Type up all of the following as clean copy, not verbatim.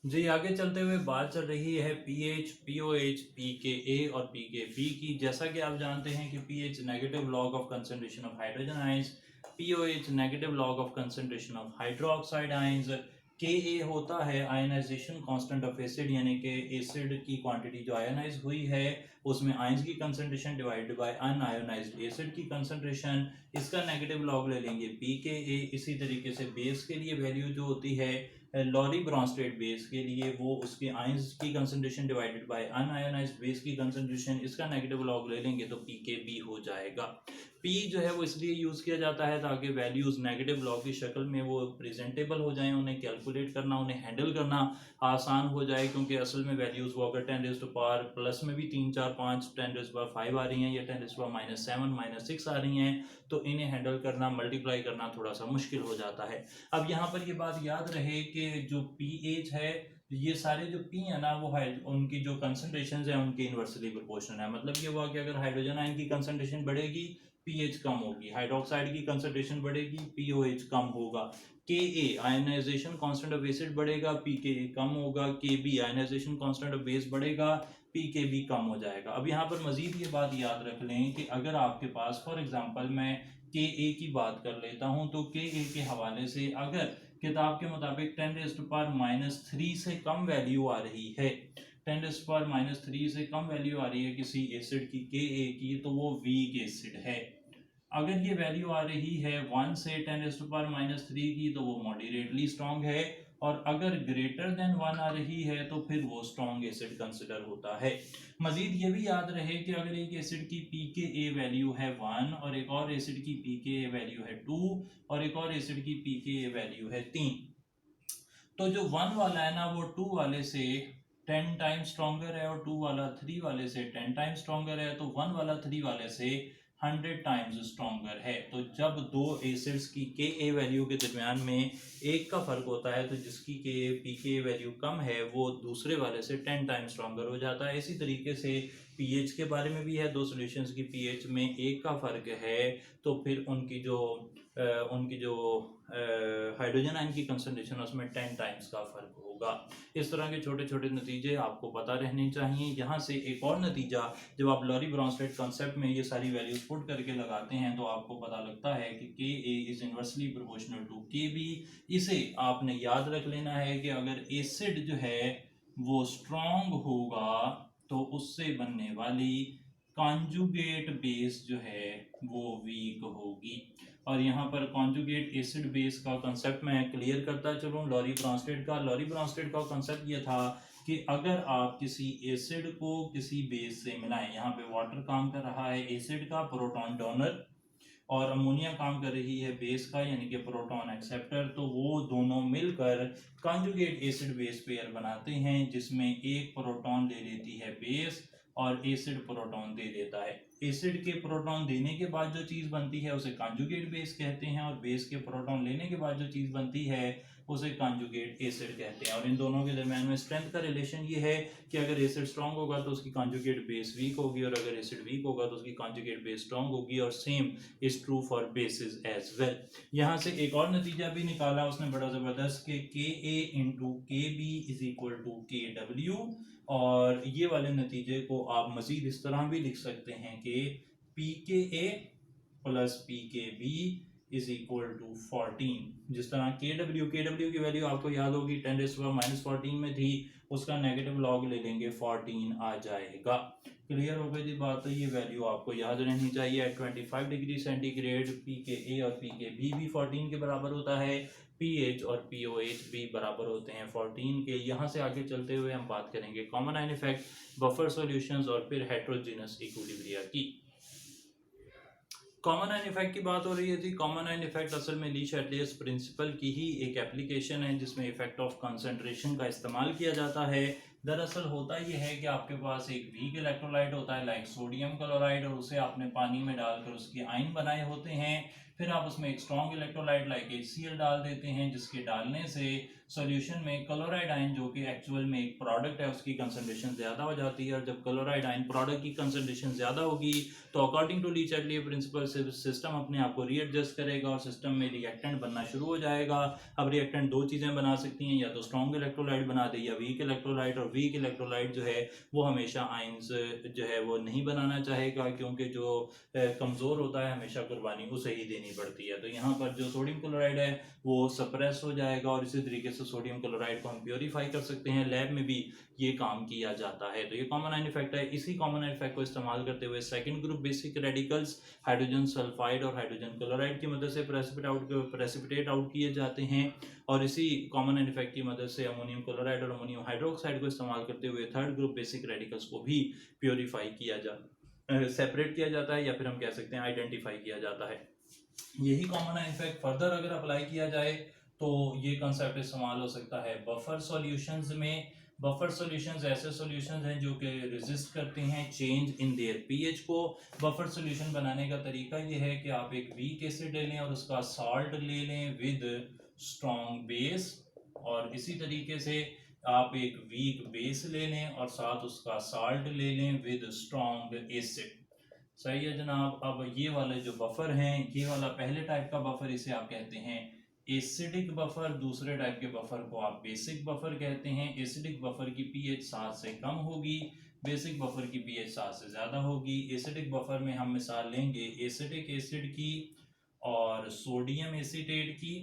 जी, आगे चलते हुए बात चल रही है पीएच, पीओएच, पीकेए और पीकेबी की। जैसा कि आप जानते हैं कि pH negative log of concentration of hydrogen ions, pOH negative log of concentration of hydroxide ions, केए होता है आयनाइजेशन कांस्टेंट ऑफ एसिड, यानी कि एसिड की क्वांटिटी जो आयनाइज हुई है उसमें आयंस की concentration divided by unionised acid की कंसंट्रेशन। इसका नेगेटिव लॉग ले लेंगे पीकेए। इसी तरीके से बेस के लिए वैल्यू जो होती है लॉरी ब्रॉन्स्टेड बेस के लिए, वो उसके आयंस की concentration divided by unionised base की कंसंट्रेशन, इसका नेगेटिव लॉग ले लेंगे तो पीकेबी हो जाएगा। पी जो है वो इसलिए यूज किया जाता है ताकि वैल्यूज नेगेटिव लॉग की शक्ल में वो प्रेजेंटेबल हो जाएं, उन्हें कैलकुलेट करना, उन्हें हैंडल करना आसान हो जाए, क्योंकि असल में वैल्यूज वो अगर 10 प्लस में भी 3 4 5 10 5 आ रही हैं या 10 7 -6 आ रही हैं तो इन्हें हैंडल करना, मल्टीप्लाई करना थोड़ा सा मुश्किल हो जाता है। अब यहाँ पर ये बात याद रहे कि जो पीएच है, ये सारे जो पी है ना वो उनकी जो कंसंट्रेशन है उनके इनवर्सली प्रोपोर्शनल है। मतलब ये हुआ कि अगर हाइड्रोजन आयन की कंसंट्रेशन बढ़ेगी पीएच कम होगी, हाइड्रोक्साइड की कंसंट्रेशन बढ़ेगी पीओएच कम होगा, K a ionization constant of acid बढ़ेगा पीके कम होगा, K b ionization constant of base बढ़ेगा पीके भी कम हो जाएगा। अब यहाँ पर मजीद ये बात याद रख लें कि अगर आपके पास फॉर एग्जांपल मैं के ए की बात कर लेता हूं तो के ए के हवाले से अगर किताब के मुताबिक 10⁻³ से कम वैल्यू आ रही है, 10⁻³ से कम वैल्यू आ रही है किसी एसिड की के ए की, तो वो वीक एसिड है। अगर ये वैल्यू आ रही है 1 से 10⁻³ की तो वो मॉडरेटली स्ट्रॉन्ग है, और अगर ग्रेटर देन 1 आ रही है तो फिर वो स्ट्रॉन्ग एसिड कंसिडर होता है। मजीद ये भी याद रहे कि अगर एक एसिड की पीके वैल्यू है 1 और एक और एसिड की पीके वैल्यू है 2 और एक और एसिड की पीके वैल्यू है 3, तो जो 1 वाला है ना वो 2 वाले से 10 टाइम्स स्ट्रॉन्गर है और 2 वाला 3 वाले से 10 टाइम्स स्ट्रॉन्गर है, तो 1 वाला 3 वाले से 100 टाइम्स स्ट्रॉन्गर है। तो जब दो एसिड्स की के ए वैल्यू के दरमियान में एक का फर्क होता है तो जिसकी के पी के वैल्यू कम है वो दूसरे वाले से 10 टाइम्स स्ट्रॉन्गर हो जाता है। इसी तरीके से पीएच के बारे में भी है, दो सॉल्यूशंस की पीएच में एक का फर्क है तो फिर उनकी जो हाइड्रोजन आयन की कंसंट्रेशन उसमें 10 टाइम्स का फर्क होगा। इस तरह के छोटे छोटे नतीजे आपको पता रहने चाहिए। यहाँ से एक और नतीजा, जब आप लॉरी ब्रॉन्स्टेड कॉन्सेप्ट में ये सारी वैल्यूज पुट करके लगाते हैं तो आपको पता लगता है कि के ए इज इनवर्सली प्रोपोर्शनल टू के बी। इसे आपने याद रख लेना है कि अगर एसिड जो है वो स्ट्रॉन्ग होगा तो उससे बनने वाली कॉन्जुगेट बेस जो है वो वीक होगी। और यहाँ पर कॉन्जुगेट एसिड बेस का कंसेप्ट मैं क्लियर करता चलूँ। लॉरी ब्रॉन्स्टेड का कंसेप्ट ये था कि अगर आप किसी एसिड को किसी बेस से मिलाएं, यहाँ पे वाटर काम कर रहा है एसिड का प्रोटॉन डोनर और अमोनिया काम कर रही है बेस का यानी कि प्रोटॉन एक्सेप्टर, तो वो दोनों मिलकर कॉन्जुगेट एसिड बेस पेयर बनाते हैं जिसमें एक प्रोटॉन ले लेती है बेस और एसिड प्रोटॉन दे देता है। एसिड के प्रोटॉन देने के बाद जो चीज़ बनती है उसे कॉन्जुगेट बेस कहते हैं, और बेस के प्रोटॉन लेने के बाद जो चीज़ बनती है उसे कॉन्जुगेट एसिड कहते हैं। और इन दोनों के दरमियान में स्ट्रेंथ का रिलेशन ये है कि अगर एसिड स्ट्रांग होगा तो उसकी कॉन्जुगेट बेस वीक होगी, और अगर एसिड वीक होगा तो उसकी कॉन्जुगेट बेस स्ट्रांग होगी, और same is true for bases as well. यहाँ से एक और नतीजा भी निकाला उसने बड़ा ज़बरदस्त कि के ए इंटू के बी इज इक्वल टू के डब्ल्यू। और ये वाले नतीजे को आप मज़ीद इस तरह भी लिख सकते हैं कि पी के ए प्लस पी के बी इज इक्वल टू 14। जिस तरह के डब्ल्यू की वैल्यू आपको याद होगी 10⁻14 में थी, उसका नेगेटिव लॉग ले लेंगे 14 आ जाएगा। क्लियर हो गई थी बात। तो ये वैल्यू आपको याद रहनी चाहिए। एट 25 डिग्री सेंटीग्रेड पी के ए और पी के बी भी 14 के बराबर होता है, पी एच और पी ओ एच भी बराबर होते हैं 14 के। यहाँ से आगे चलते हुए हम बात करेंगे common ion effect, buffer solutions और फिर हेट्रोजीनस इक्विलिब्रिया की। कॉमन आयन इफेक्ट की बात हो रही है थी। कॉमन आयन इफेक्ट असल में ली शैटलियर्स प्रिंसिपल की ही एक एप्लीकेशन है जिसमें इफेक्ट ऑफ कंसंट्रेशन का इस्तेमाल किया जाता है। दरअसल होता यह है कि आपके पास एक वीक इलेक्ट्रोलाइट होता है लाइक सोडियम क्लोराइड, और उसे आपने पानी में डालकर उसके आयन बनाए होते हैं। फिर आप उसमें एक स्ट्रॉन्ग इलेक्ट्रोलाइट लाइक HCl डाल देते हैं, जिसके डालने से सॉल्यूशन में क्लोराइड आयन जो कि एक्चुअल में एक प्रोडक्ट है उसकी कंसंट्रेशन ज़्यादा हो जाती है, और जब क्लोराइड आयन प्रोडक्ट की कंसंट्रेशन ज़्यादा होगी तो according to Le Chatelier principle system अपने आप को रीएडजस्ट करेगा और सिस्टम में रिएक्टेंट बनना शुरू हो जाएगा। अब रिएक्टेंट दो चीज़ें बना सकती हैं, या तो स्ट्रॉन्ग इलेक्ट्रोलाइट बना दे या वीक इलेक्ट्रोलाइट, और वीक इलेक्ट्रोलाइट जो है वो हमेशा आयंस जो है वो नहीं बनाना चाहेगा, क्योंकि जो कमज़ोर होता है हमेशा कुर्बानी उसे ही देनी पड़ती है। तो यहाँ पर जो सोडियम क्लोराइड है वो सप्रेस हो जाएगा, और इसी तरीके से सोडियम क्लोराइड को हम प्योरीफाई कर सकते हैं। लैब में भी ये काम किया जाता है। तो ये कॉमन आयन इफेक्ट है। इसी कॉमन आयन इफेक्ट को इस्तेमाल करते हुए second group basic radicals hydrogen sulphide और हाइड्रोजन क्लोराइड की मदद से प्रेसिपिटेट आउट किए जाते हैं, और इसी कॉमन आयन इफेक्ट की मदद से अमोनियम क्लोराइड और अमोनियम हाइड्रोक्साइड को इस्तेमाल करते हुए थर्ड ग्रुप बेसिक रेडिकल्स को भी प्योरीफाई किया सेपरेट किया जाता है, या फिर हम कह सकते हैं आइडेंटिफाई किया जाता है। यही कॉमन आयन इफेक्ट फर्दर अगर अप्लाई किया जाए तो ये कंसेप्ट इस्तेमाल हो सकता है बफर सॉल्यूशंस में। बफर सॉल्यूशंस ऐसे सॉल्यूशंस हैं जो कि रेजिस्ट करते हैं चेंज इन देयर पीएच को। बफर सॉल्यूशन बनाने का तरीका ये है कि आप एक वीक एसिड ले लें और उसका सॉल्ट ले लें विद स्ट्रॉन्ग बेस, और इसी तरीके से आप एक वीक बेस ले लें और साथ उसका सॉल्ट ले लें विद स्ट्रॉन्ग एसिड। सही है जनाब। अब ये वाले जो बफर हैं, ये वाला पहले टाइप का बफर इसे आप कहते हैं एसिडिक बफर, दूसरे टाइप के बफर को आप बेसिक बफर कहते हैं। एसिडिक बफर की पीएच 7 से कम होगी, बेसिक बफर की पीएच 7 से ज़्यादा होगी। एसिडिक बफर में हम मिसाल लेंगे एसिटिक एसिड की और सोडियम एसीटेट की,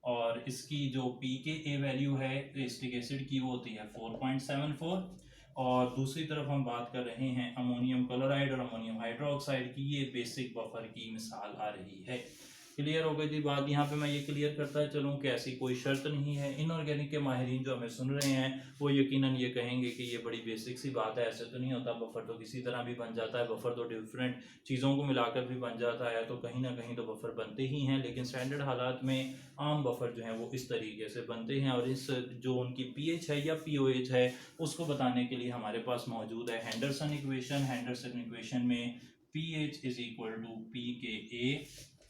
और इसकी जो pKa वैल्यू है एसिटिक एसिड की वो होती है 4.74, और दूसरी तरफ हम बात कर रहे हैं अमोनियम क्लोराइड और अमोनियम हाइड्रोक्साइड की, ये बेसिक बफर की मिसाल आ रही है। क्लियर हो गई थी बात। यहाँ पे मैं ये क्लियर करता चलूँ कि ऐसी कोई शर्त नहीं है। इनऑर्गेनिक के माहिरीन जो हमें सुन रहे हैं वो यकीनन ये कहेंगे कि ये बड़ी बेसिक सी बात है, ऐसे तो नहीं होता, बफर तो किसी तरह भी बन जाता है, बफर तो डिफरेंट चीज़ों को मिलाकर भी बन जाता है, तो कहीं ना कहीं तो बफर बनते ही हैं। लेकिन स्टैंडर्ड हालात में आम बफर जो हैं वो इस तरीके से बनते हैं, और इस जो उनकी पीएच है या पीओएच है उसको बताने के लिए हमारे पास मौजूद है हेंडरसन इक्वेशन। हेंडरसन इक्वेशन में pH is equal to pKa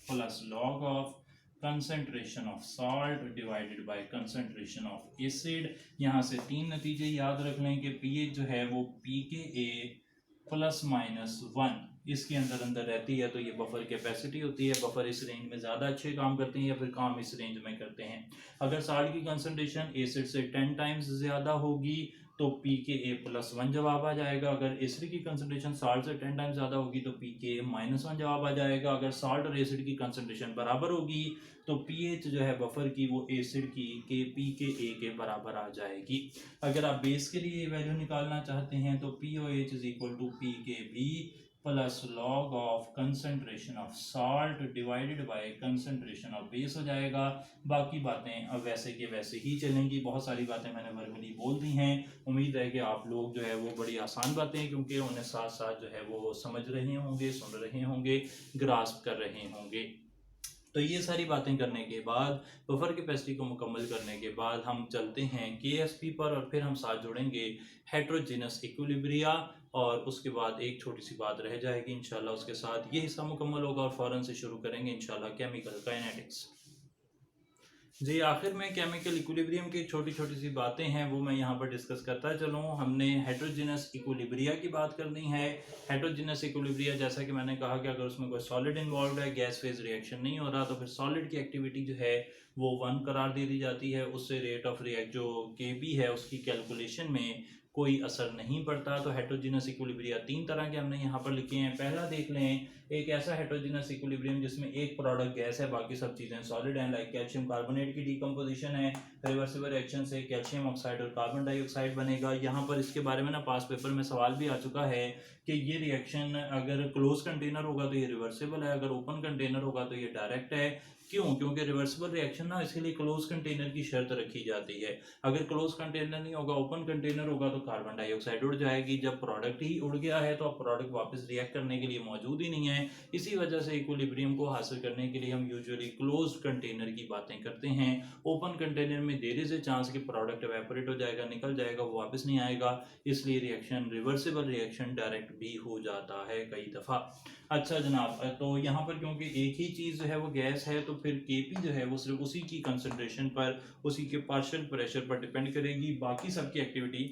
plus log of concentration of salt divided by concentration of acid. यहाँ से तीन नतीजे याद रख लें कि pH जो है वो pKa प्लस माइनस 1 इसके अंदर रहती है, तो ये बफर कैपेसिटी होती है। बफर इस रेंज में ज़्यादा अच्छे काम करते हैं या फिर काम इस रेंज में करते हैं। अगर सॉल्ट की कंसंट्रेशन एसिड से 10 टाइम्स ज़्यादा होगी तो pKa प्लस 1 जवाब आ जाएगा। अगर एसिड की कंसंट्रेशन सॉल्ट से 10 टाइम्स ज़्यादा होगी तो pKa माइनस 1 जवाब आ जाएगा। अगर सॉल्ट और एसिड की कंसंट्रेशन बराबर होगी तो pH जो है बफर की वो एसिड की के pKa के बराबर आ जाएगी। अगर आप बेस के लिए वैल्यू निकालना चाहते हैं तो POH is equal to pKb plus log of concentration of salt divided by concentration of base हो जाएगा। बाकी बातें अब वैसे के वैसे ही चलेंगी। बहुत सारी बातें मैंने वर्बली बोल दी हैं। उम्मीद है कि आप लोग जो है वो बड़ी आसान बातें, क्योंकि उन्हें साथ साथ जो है वो समझ रहे होंगे, सुन रहे होंगे, ग्रास्प कर रहे होंगे। तो ये सारी बातें करने के बाद, बफर कैपेसिटी को मुकम्मल करने के बाद हम चलते हैं KSP पर, और फिर हम साथ जोड़ेंगे हेट्रोजीनस इक्विलिब्रिया, और उसके बाद एक छोटी सी बात रह जाएगी इंशाल्लाह। उसके साथ ये हिस्सा मुकम्मल होगा और फ़ौरन से शुरू करेंगे इंशाल्लाह केमिकल काइनेटिक्स। जी, आखिर में केमिकल इक्विलिब्रियम की छोटी छोटी सी बातें हैं वो मैं यहाँ पर डिस्कस करता चलूँ। हमने हेट्रोजीनस इक्विलिब्रिया की बात करनी है। हेट्रोजीनस इक्विलिब्रिया, जैसा कि मैंने कहा कि अगर उसमें कोई सॉलिड इन्वॉल्व है, गैस फेज रिएक्शन नहीं हो रहा, तो फिर सॉलिड की एक्टिविटी जो है वो 1 करार दे दी जाती है। उससे रेट ऑफ रिएक्ट जो KB है उसकी कैलकुलेशन में कोई असर नहीं पड़ता। तो हेट्रोजीनस इक्विलिब्रिया 3 तरह के हमने यहाँ पर लिखे हैं। पहला देख लें, एक ऐसा हेट्रोजीनस इक्विलिब्रियम जिसमें एक प्रोडक्ट गैस है, बाकी सब चीज़ें सॉलिड हैं, लाइक कैल्शियम कार्बोनेट की डीकम्पोजिशन है, रिवर्सिबल रिएक्शन से कैल्शियम ऑक्साइड और कार्बन डाइऑक्साइड बनेगा। यहाँ पर इसके बारे में ना पास पेपर में सवाल भी आ चुका है कि ये रिएक्शन अगर क्लोज कंटेनर होगा तो ये रिवर्सिबल है, अगर ओपन कंटेनर होगा तो ये डायरेक्ट है। क्यों? क्योंकि रिवर्सिबल रिएक्शन ना इसके लिए क्लोज कंटेनर की शर्त रखी जाती है। अगर क्लोज कंटेनर नहीं होगा, ओपन कंटेनर होगा तो कार्बन डाइऑक्साइड उड़ जाएगी। जब प्रोडक्ट ही उड़ गया है तो अब प्रोडक्ट वापस रिएक्ट करने के लिए मौजूद ही नहीं है। इसी वजह से इक्विलिब्रियम को हासिल करने के लिए हम यूजुअली क्लोज कंटेनर की बातें करते हैं। ओपन कंटेनर में देयर इज ए चांस कि प्रोडक्ट एवेपोरेट हो जाएगा, निकल जाएगा, वो वापस नहीं आएगा, इसलिए रिएक्शन रिवर्सिबल रिएक्शन डायरेक्ट भी हो जाता है कई दफ़ा। अच्छा जनाब, तो यहाँ पर क्योंकि एक ही चीज़ जो है वो गैस है तो फिर केपी जो है वो सिर्फ उसी की कंसंट्रेशन पर, उसी के पार्शियल प्रेशर पर डिपेंड करेगी, बाकी सबकी एक्टिविटी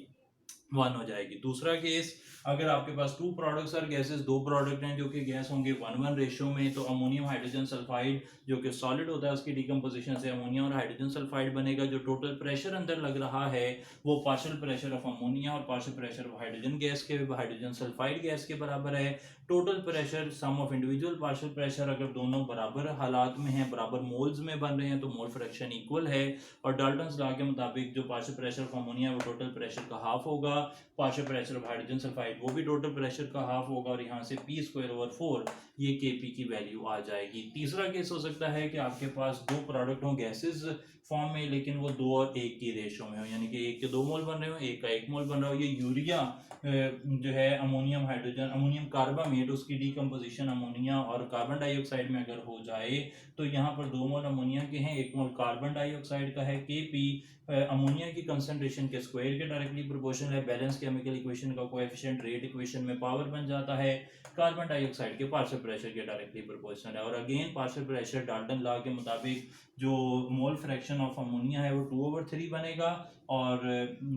1 हो जाएगी। दूसरा केस, अगर आपके पास 2 प्रोडक्ट्स और गैसेस, 2 प्रोडक्ट हैं जो कि गैस होंगे 1:1 रेशियो में, तो अमोनियम हाइड्रोजन सल्फाइड जो कि सॉलिड होता है उसकी डिकम्पोजिशन से अमोनिया और हाइड्रोजन सल्फाइड बनेगा। जो टोटल प्रेशर अंदर लग रहा है वो पार्शियल प्रेशर ऑफ अमोनिया और partial pressure of hydrogen gas के, हाइड्रोजन सल्फाइड गैस के बराबर है। Total pressure sum of individual partial pressure, अगर दोनों बराबर हालात में हैं, बराबर मोल्स में बन रहे हैं तो मोल फ्रैक्शन इक्वल है। और डाल्टन्स लॉ के मुताबिक जो पार्शियल प्रेशर ऑफ अमोनिया वो टोटल प्रेशर का हाफ होगा, partial pressure of hydrogen sulphide वो भी टोटल प्रेशर का हाफ होगा, और यहाँ से p²/4 ये kp की वैल्यू आ जाएगी। तीसरा केस हो सकता है कि आपके पास 2 प्रोडक्ट हों गैसेस फॉर्म में, लेकिन वो 2 और 1 की रेशो में हो, यानी कि 1 के 2 मोल बन रहे हो, 1 का 1 मोल बन रहा हो। ये यूरिया जो है अमोनियम हाइड्रोजन, अमोनियम कार्बामेट, उसकी डिकम्पोजिशन अमोनिया और कार्बन डाइऑक्साइड में अगर हो जाए तो यहाँ पर 2 मोल अमोनिया के हैं, 1 मोल कार्बन डाइऑक्साइड का है। kp अमोनिया की कंसंट्रेशन के स्क्वायर के डायरेक्टली प्रोपोर्शनल है। बैलेंस केमिकल इक्वेशन का कोएफिशिएंट रेट इक्वेशन में पावर बन जाता है। कार्बन डाइऑक्साइड के पार्शियल प्रेशर के डायरेक्टली प्रोपोर्शनल है। और again partial pressure Dalton law के मुताबिक जो मोल फ्रैक्शन ऑफ अमोनिया है वो 2/3 बनेगा, और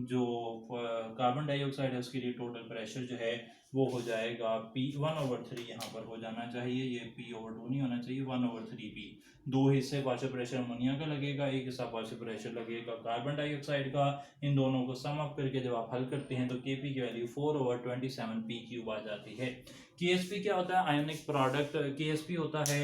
जो कार्बन डाइऑक्साइड है उसके लिए टोटल प्रेशर जो है वो हो जाएगा p1/3, यहाँ पर हो जाना चाहिए, ये p/2 नहीं होना चाहिए, 1/3p। 2 हिस्से पार्शियल प्रेशर अमोनिया का लगेगा, 1 हिस्सा पार्शियल प्रेशर लगेगा कार्बन डाइऑक्साइड का। इन दोनों को सम अप करके जब आप हल करते हैं तो kp की वैल्यू 4/27p³ आ जाती है। ksp क्या होता है? Ionic product. ksp होता है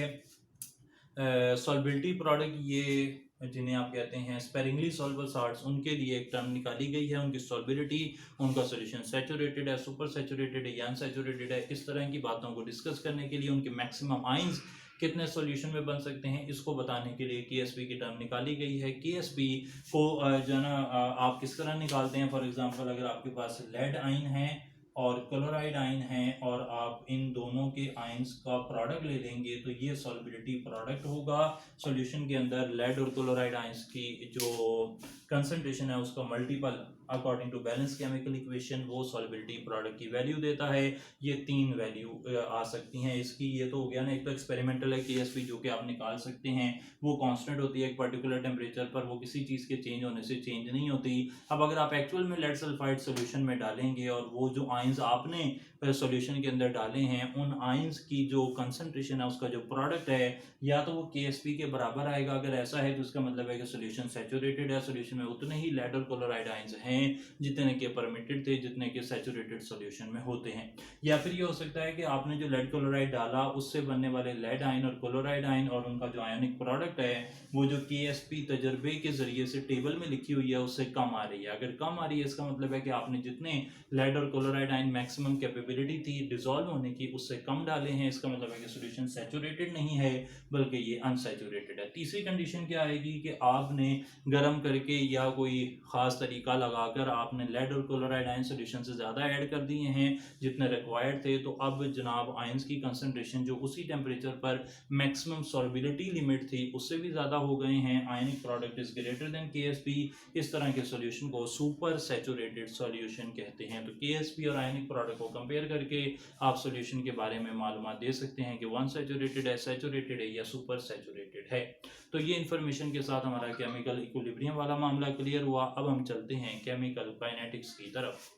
सॉल्बिलिटी प्रोडक्ट, ये जिन्हें आप कहते हैं स्पेरिंगली सॉल्युबल सॉल्ट्स, उनके लिए एक टर्म निकाली गई है, उनकी सॉल्बिलिटी, उनका सॉल्यूशन सैचुरेटेड है, सुपर सैचुरेटेड है या अनसैचुरेटेड है। इस तरह की बातों को डिस्कस करने के लिए उनके मैक्सिमम आइंस कितने सॉल्यूशन में बन सकते हैं, इसको बताने के लिए KSP की टर्म निकाली गई है। KSP को जो है ना आप किस तरह निकालते हैं? फॉर एग्जांपल, अगर आपके पास लेड आयन है और क्लोराइड आयन है और आप इन दोनों के आयंस का प्रोडक्ट ले लेंगे तो ये सॉल्बिलिटी प्रोडक्ट होगा। सॉल्यूशन के अंदर लेड और क्लोराइड आयंस की जो कंसंट्रेशन है उसका multiple according to balance chemical equation वो सॉल्बिलिटी प्रोडक्ट की वैल्यू देता है। ये 3 वैल्यू आ सकती हैं इसकी। ये तो हो गया ना, एक तो एक्सपेरिमेंटल है KSP जो कि आप निकाल सकते हैं, वो कांस्टेंट होती है एक पर्टिकुलर टेम्परेचर पर, वो किसी चीज़ के चेंज होने से चेंज नहीं होती। अब अगर आप एक्चुअल में लेड सल्फाइड सोल्यूशन में डालेंगे और वो जो आयंस आपने सॉल्यूशन के अंदर डाले हैं उन आयंस की जो कंसंट्रेशन है उसका जो प्रोडक्ट है या तो वो KSP के बराबर आएगा। अगर ऐसा है तो इसका मतलब है कि सॉल्यूशन सैचुरेटेड है, सॉल्यूशन में उतने ही लेड और क्लोराइड आयंस हैं जितने के परमिटेड थे, जितने के सैचुरेटेड सॉल्यूशन में होते हैं। या फिर ये हो सकता है कि आपने जो लेड क्लोराइड डाला उससे बनने वाले लेड आयन और क्लोराइड आयन और उनका जो आयनिक प्रोडक्ट है वो जो KSP तजर्बे के जरिए से टेबल में लिखी हुई है उससे कम आ रही है। अगर कम आ रही है इसका मतलब है कि आपने जितने लेड और क्लोराइड आयन मैक्सिमम कैपेबिलिटी थी डिसॉल्व होने की उससे कम डाले हैं, इसका मतलब है कि सॉल्यूशन सैचुरेटेड नहीं है बल्कि ये अनसैचुरेटेड है। तीसरी कंडीशन क्या आएगी कि आपने गर्म करके या कोई ख़ास तरीका लगाकर आपने लेड और क्लोराइड आयन सॉल्यूशन से ज़्यादा ऐड कर दिए हैं जितने रिक्वायर्ड थे, तो अब जनाब आयंस की कंसंट्रेशन जो उसी टेम्परेचर पर मैक्सिमम सॉल्बिलिटी लिमिट थी उससे भी ज़्यादा हो गए हैं। Ionic product is greater than KSP। इस तरह के सॉल्यूशन को सुपर सैचुरेटेड सॉल्यूशन कहते हैं। तो KSP और आयनिक प्रोडक्ट को कंपेयर करके आप सॉल्यूशन के बारे में मालूमात दे सकते हैं कि अनसैचुरेटेड है, सैचुरेटेड है या सुपर सैचुरेटेड है। तो ये इन्फॉर्मेशन के साथ हमारा केमिकल इक्विलिब्रियम वाला मामला क्लियर हुआ। अब हम चलते हैं केमिकल काइनेटिक्स की तरफ।